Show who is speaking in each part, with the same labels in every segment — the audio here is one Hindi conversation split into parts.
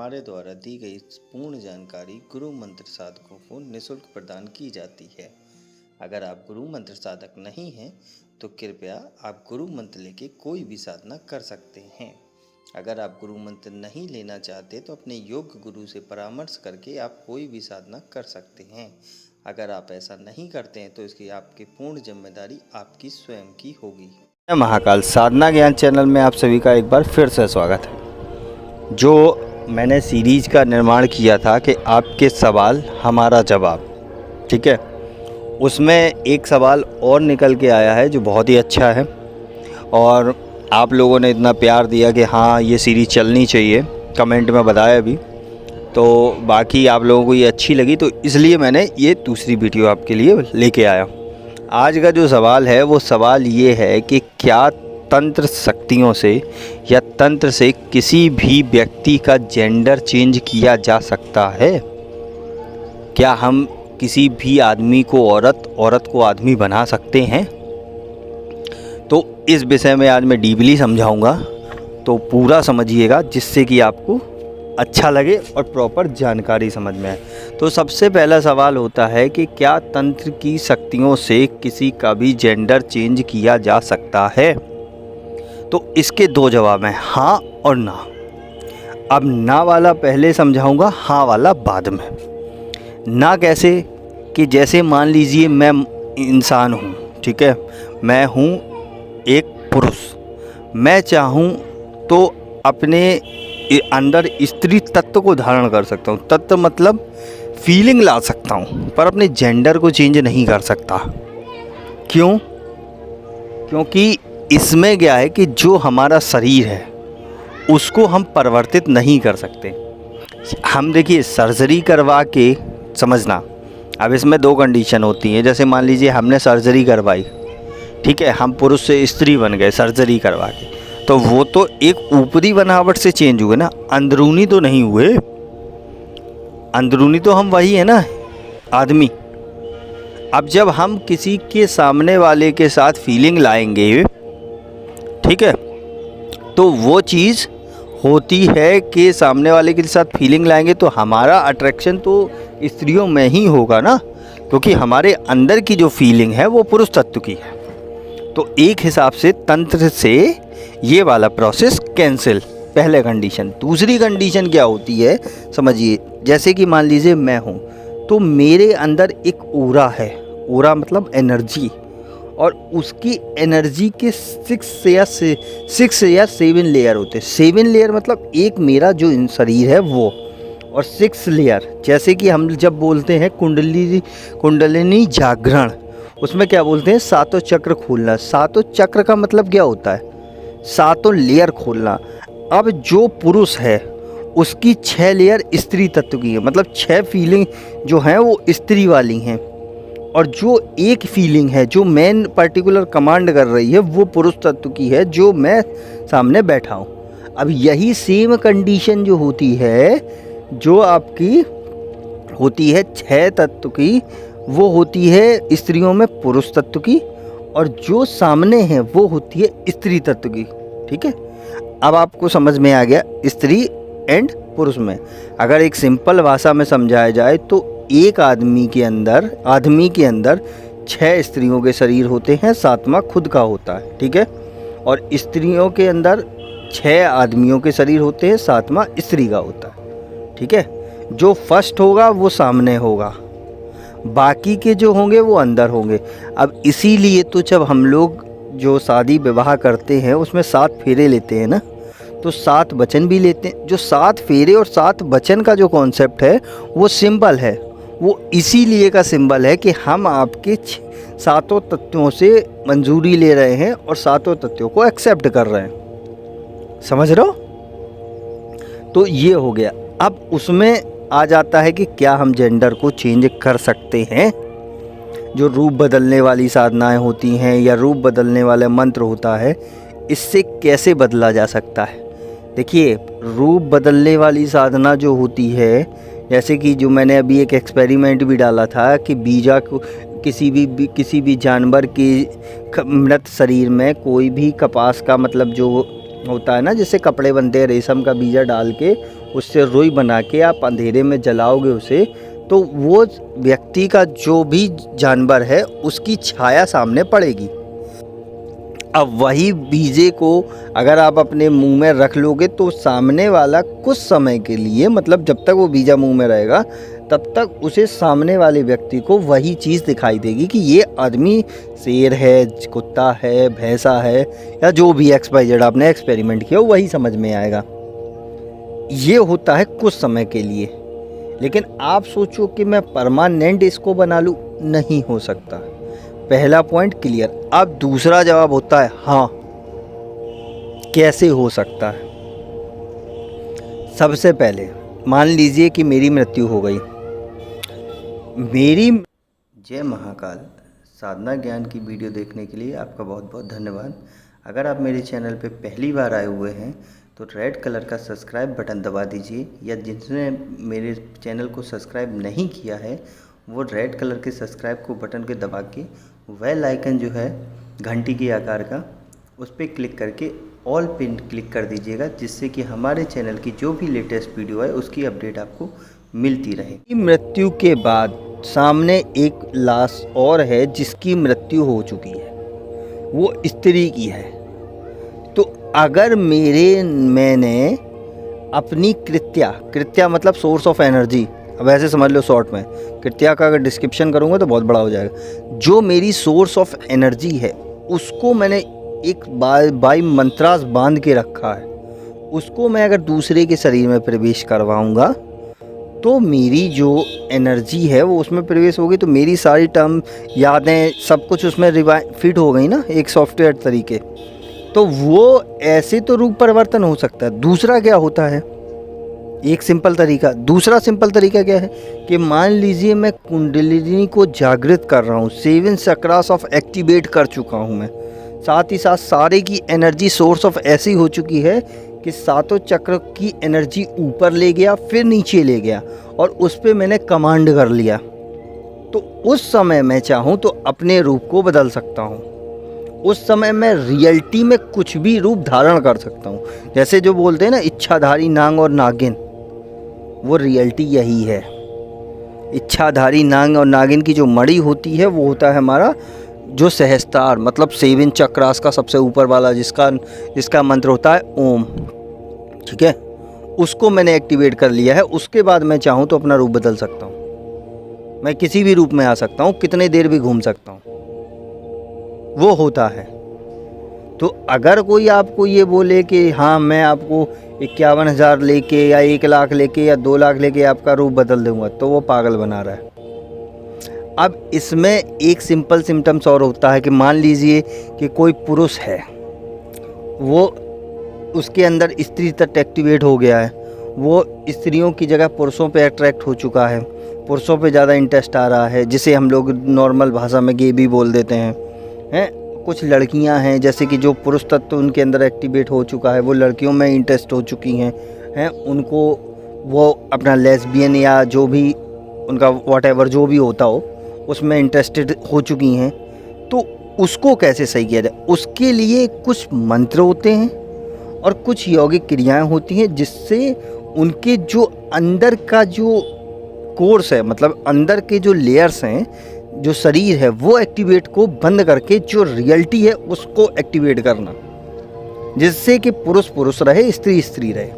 Speaker 1: हमारे द्वारा दी गई पूर्ण जानकारी गुरु मंत्र साधकों को निःशुल्क प्रदान की जाती है। अगर आप गुरु मंत्र साधक नहीं हैं तो कृपया आप गुरु मंत्र लेके कोई भी साधना कर सकते हैं। अगर आप गुरु मंत्र नहीं लेना चाहते तो अपने योग्य गुरु से परामर्श करके आप कोई भी साधना कर सकते हैं। अगर आप ऐसा नहीं करते हैं तो इसकी आपकी पूर्ण जिम्मेदारी आपकी स्वयं की होगी।
Speaker 2: महाकाल साधना ज्ञान चैनल में आप सभी का एक बार फिर से स्वागत है। जो मैंने सीरीज का निर्माण किया था कि आपके सवाल हमारा जवाब, ठीक है, उसमें एक सवाल और निकल के आया है जो बहुत ही अच्छा है और आप लोगों ने इतना प्यार दिया कि हाँ ये सीरीज चलनी चाहिए, कमेंट में बताया भी, तो बाकी आप लोगों को ये अच्छी लगी तो इसलिए मैंने ये दूसरी वीडियो आपके लिए लेके आया। आज का जो सवाल है वो सवाल ये है कि क्या तंत्र शक्तियों से या तंत्र से किसी भी व्यक्ति का जेंडर चेंज किया जा सकता है? क्या हम किसी भी आदमी को औरत को आदमी बना सकते हैं? तो इस विषय में आज मैं डीपली समझाऊंगा, तो पूरा समझिएगा जिससे कि आपको अच्छा लगे और प्रॉपर जानकारी समझ में आए। तो सबसे पहला सवाल होता है कि क्या तंत्र की शक्तियों से किसी का भी जेंडर चेंज किया जा सकता है? तो इसके दो जवाब हैं, हाँ और ना। अब ना वाला पहले समझाऊंगा, हाँ वाला बाद में। ना कैसे कि जैसे मान लीजिए मैं इंसान हूँ, ठीक है, मैं हूँ एक पुरुष, मैं चाहूँ तो अपने अंदर स्त्री तत्व को धारण कर सकता हूँ। तत्व मतलब फीलिंग ला सकता हूँ, पर अपने जेंडर को चेंज नहीं कर सकता। क्यों? क्योंकि इसमें क्या है कि जो हमारा शरीर है उसको हम परिवर्तित नहीं कर सकते। हम देखिए सर्जरी करवा के, समझना, अब इसमें दो कंडीशन होती हैं। जैसे मान लीजिए हमने सर्जरी करवाई, ठीक है, हम पुरुष से स्त्री बन गए सर्जरी करवा के, तो वो तो एक ऊपरी बनावट से चेंज हुए ना, अंदरूनी तो नहीं हुए। अंदरूनी तो हम वही है ना, आदमी। अब जब हम किसी के सामने वाले के साथ फीलिंग लाएंगे, ठीक है, तो वो चीज़ होती है कि सामने वाले के साथ फीलिंग लाएंगे तो हमारा अट्रैक्शन तो स्त्रियों में ही होगा ना, क्योंकि हमारे अंदर की जो फीलिंग है वो पुरुष तत्व की है। तो एक हिसाब से तंत्र से ये वाला प्रोसेस कैंसिल, पहले कंडीशन। दूसरी कंडीशन क्या होती है समझिए, जैसे कि मान लीजिए मैं हूँ तो मेरे अंदर एक ओरा है, ओरा मतलब एनर्जी, और उसकी एनर्जी के 6 या 7 लेयर होते हैं। 7 लेयर मतलब एक मेरा जो शरीर है वो, और 6 लेयर, जैसे कि हम जब बोलते हैं कुंडलिनी जागरण, उसमें क्या बोलते हैं, सातों चक्र खोलना। सातों चक्र का मतलब क्या होता है, सातों लेयर खोलना। अब जो पुरुष है उसकी 6 लेयर स्त्री तत्व की है, मतलब 6 फीलिंग जो हैं वो स्त्री वाली हैं, और जो एक फीलिंग है जो मेन पर्टिकुलर कमांड कर रही है वो पुरुष तत्व की है, जो मैं सामने बैठा हूँ। अब यही सेम कंडीशन जो होती है, जो आपकी होती है 6 तत्व की, वो होती है स्त्रियों में पुरुष तत्व की, और जो सामने है वो होती है स्त्री तत्व की। ठीक है, अब आपको समझ में आ गया स्त्री एंड पुरुष में। अगर एक सिंपल भाषा में समझाया जाए तो एक आदमी के अंदर 6 स्त्रियों के शरीर होते हैं, 7वां खुद का होता है, ठीक है, और स्त्रियों के अंदर 6 आदमियों के शरीर होते हैं, 7वां स्त्री का होता है, ठीक है। जो फर्स्ट होगा वो सामने होगा, बाकी के जो होंगे वो अंदर होंगे। अब इसीलिए तो जब हम लोग जो शादी विवाह करते हैं उसमें 7 फेरे लेते हैं ना, तो 7 वचन भी लेते हैं। जो 7 फेरे और 7 वचन का जो कॉन्सेप्ट है वो सिंबल है, वो इसीलिए का सिंबल है कि हम आपके 7 तत्वों से मंजूरी ले रहे हैं और 7 तत्वों को एक्सेप्ट कर रहे हैं, समझ रहे हो। तो ये हो गया। अब उसमें आ जाता है कि क्या हम जेंडर को चेंज कर सकते हैं। जो रूप बदलने वाली साधनाएं होती हैं या रूप बदलने वाला मंत्र होता है, इससे कैसे बदला जा सकता है। देखिए, रूप बदलने वाली साधना जो होती है, जैसे कि जो मैंने अभी एक एक्सपेरिमेंट भी डाला था कि बीजा को किसी भी जानवर के मृत शरीर में कोई भी कपास का मतलब जो होता है ना, जैसे कपड़े बनते हैं, रेशम का बीजा डाल के उससे रुई बना के आप अंधेरे में जलाओगे उसे, तो वो व्यक्ति का जो भी जानवर है उसकी छाया सामने पड़ेगी। अब वही बीजे को अगर आप अपने मुंह में रख लोगे तो सामने वाला कुछ समय के लिए, मतलब जब तक वो बीजा मुंह में रहेगा तब तक उसे सामने वाले व्यक्ति को वही चीज़ दिखाई देगी कि ये आदमी शेर है, कुत्ता है, भैंसा है, या जो भी XYZ आपने एक्सपेरिमेंट किया वही समझ में आएगा। ये होता है कुछ समय के लिए। लेकिन आप सोचो कि मैं परमानेंट इसको बना लूँ, नहीं हो सकता। पहला पॉइंट क्लियर। अब दूसरा जवाब होता है हाँ, कैसे हो सकता है। सबसे पहले मान लीजिए कि मेरी मृत्यु हो गई। जय महाकाल। साधना ज्ञान की वीडियो देखने के लिए आपका बहुत बहुत धन्यवाद। अगर आप मेरे चैनल पे पहली बार आए हुए हैं तो रेड कलर का सब्सक्राइब बटन दबा दीजिए, या जिसने मेरे चैनल को सब्सक्राइब नहीं किया है वो रेड कलर के सब्सक्राइब को बटन के दबा के बेल आइकन जो है घंटी के आकार का, उस पर क्लिक करके ऑल पिन क्लिक कर दीजिएगा, जिससे कि हमारे चैनल की जो भी लेटेस्ट वीडियो है उसकी अपडेट आपको मिलती रहे। मृत्यु के बाद सामने एक लाश और है जिसकी मृत्यु हो चुकी है, वो स्त्री की है। तो अगर मैंने अपनी कृत्या मतलब सोर्स ऑफ एनर्जी, अब ऐसे समझ लो शॉर्ट में, कृत्या का अगर डिस्क्रिप्शन करूँगा तो बहुत बड़ा हो जाएगा। जो मेरी सोर्स ऑफ एनर्जी है उसको मैंने एक बाई मंत्रास बांध के रखा है, उसको मैं अगर दूसरे के शरीर में प्रवेश करवाऊँगा तो मेरी जो एनर्जी है वो उसमें प्रवेश होगी, तो मेरी सारी टर्म, यादें, सब कुछ उसमें फिट हो गई ना एक सॉफ्टवेयर तरीके। तो वो ऐसे तो रूप परिवर्तन हो सकता है। दूसरा क्या होता है, एक सिंपल तरीका, दूसरा सिंपल तरीका क्या है कि मान लीजिए मैं कुंडलिनी को जागृत कर रहा हूँ, 7 चक्रास ऑफ एक्टिवेट कर चुका हूँ मैं, साथ ही साथ सारे की एनर्जी सोर्स ऑफ ऐसी हो चुकी है कि सातों चक्र की एनर्जी ऊपर ले गया, फिर नीचे ले गया, और उस पर मैंने कमांड कर लिया। तो उस समय मैं चाहूँ तो अपने रूप को बदल सकता हूँ। उस समय मैं रियलिटी में कुछ भी रूप धारण कर सकता हूँ। जैसे जो बोलते हैं ना इच्छाधारी नांग और नागिन, वो रियलिटी यही है। इच्छाधारी नांग और नागिन की जो मणि होती है वो होता है हमारा जो सहस्त्रार, मतलब 7 चक्रास का सबसे ऊपर वाला, जिसका मंत्र होता है ओम। ठीक है, उसको मैंने एक्टिवेट कर लिया है। उसके बाद मैं चाहूँ तो अपना रूप बदल सकता हूँ, मैं किसी भी रूप में आ सकता हूँ, कितने देर भी घूम सकता हूँ, वो होता है। तो अगर कोई आपको ये बोले कि हाँ मैं आपको 51,000 लेके या 1 लाख लेके या 2 लाख लेके आपका रूप बदल दूंगा, तो वो पागल बना रहा है। अब इसमें एक सिंपल सिम्टम्स और होता है कि मान लीजिए कि कोई पुरुष है, वो उसके अंदर स्त्री तत्व एक्टिवेट हो गया है, वो स्त्रियों की जगह पुरुषों पे अट्रैक्ट हो चुका है, पुरुषों पे ज़्यादा इंटरेस्ट आ रहा है, जिसे हम लोग नॉर्मल भाषा में गे भी बोल देते हैं। कुछ लड़कियां हैं जैसे कि जो पुरुष तत्व उनके अंदर एक्टिवेट हो चुका है, वो लड़कियों में इंटरेस्ट हो चुकी हैं, उनको वो अपना लेस्बियन या जो भी उनका व्हाटएवर जो भी होता हो उसमें इंटरेस्टेड हो चुकी हैं। तो उसको कैसे सही किया जाए, उसके लिए कुछ मंत्र होते हैं और कुछ यौगिक क्रियाएं होती हैं, जिससे उनके जो अंदर का जो कोर्स है, मतलब अंदर के जो लेयर्स हैं, जो शरीर है, वो एक्टिवेट को बंद करके जो रियलिटी है उसको एक्टिवेट करना, जिससे कि पुरुष पुरुष रहे, स्त्री स्त्री रहे।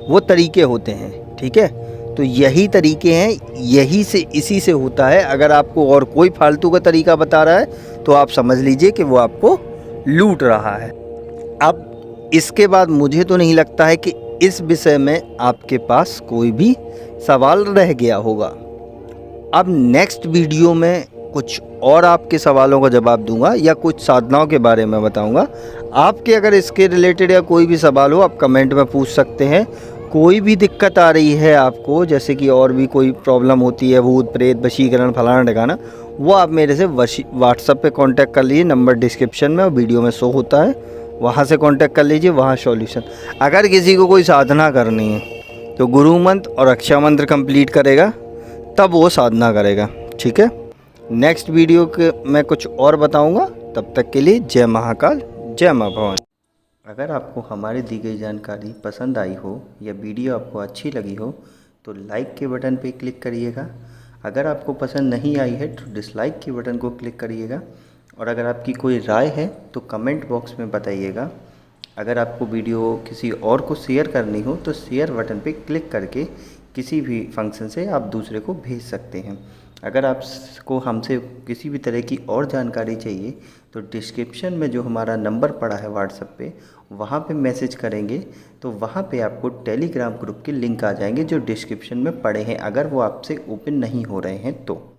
Speaker 2: वो तरीके होते हैं। ठीक है, तो यही तरीके हैं, इसी से होता है। अगर आपको और कोई फालतू का तरीका बता रहा है तो आप समझ लीजिए कि वो आपको लूट रहा है। अब इसके बाद मुझे तो नहीं लगता है कि इस विषय में आपके पास कोई भी सवाल रह गया होगा। अब नेक्स्ट वीडियो में कुछ और आपके सवालों का जवाब दूंगा या कुछ साधनाओं के बारे में बताऊंगा। आपके अगर इसके रिलेटेड या कोई भी सवाल हो आप कमेंट में पूछ सकते हैं। कोई भी दिक्कत आ रही है आपको, जैसे कि और भी कोई प्रॉब्लम होती है, भूत प्रेत वशीकरण फलाना ढकाना, वो आप मेरे से व्हाट्सएप पे कांटेक्ट कर लीजिए। नंबर डिस्क्रिप्शन में और वीडियो में शो होता है, वहाँ से कांटेक्ट कर लीजिए, वहाँ सॉल्यूशन। अगर किसी को कोई साधना करनी है तो गुरु मंत्र और रक्षा मंत्र कंप्लीट करेगा, तब वो साधना करेगा। ठीक है, नेक्स्ट वीडियो के मैं कुछ और बताऊंगा। तब तक के लिए जय महाकाल, जय माँ भवानी।
Speaker 1: अगर आपको हमारी दी गई जानकारी पसंद आई हो या वीडियो आपको अच्छी लगी हो तो लाइक के बटन पे क्लिक करिएगा। अगर आपको पसंद नहीं आई है तो डिसलाइक के बटन को क्लिक करिएगा। और अगर आपकी कोई राय है तो कमेंट बॉक्स में बताइएगा। अगर आपको वीडियो किसी और को शेयर करनी हो तो शेयर बटन पे क्लिक करके किसी भी फंक्शन से आप दूसरे को भेज सकते हैं। अगर आपको हमसे किसी भी तरह की और जानकारी चाहिए तो डिस्क्रिप्शन में जो हमारा नंबर पड़ा है व्हाट्सएप पे, वहाँ पे मैसेज करेंगे तो वहाँ पे आपको टेलीग्राम ग्रुप के लिंक आ जाएंगे जो डिस्क्रिप्शन में पड़े हैं, अगर वो आपसे ओपन नहीं हो रहे हैं तो।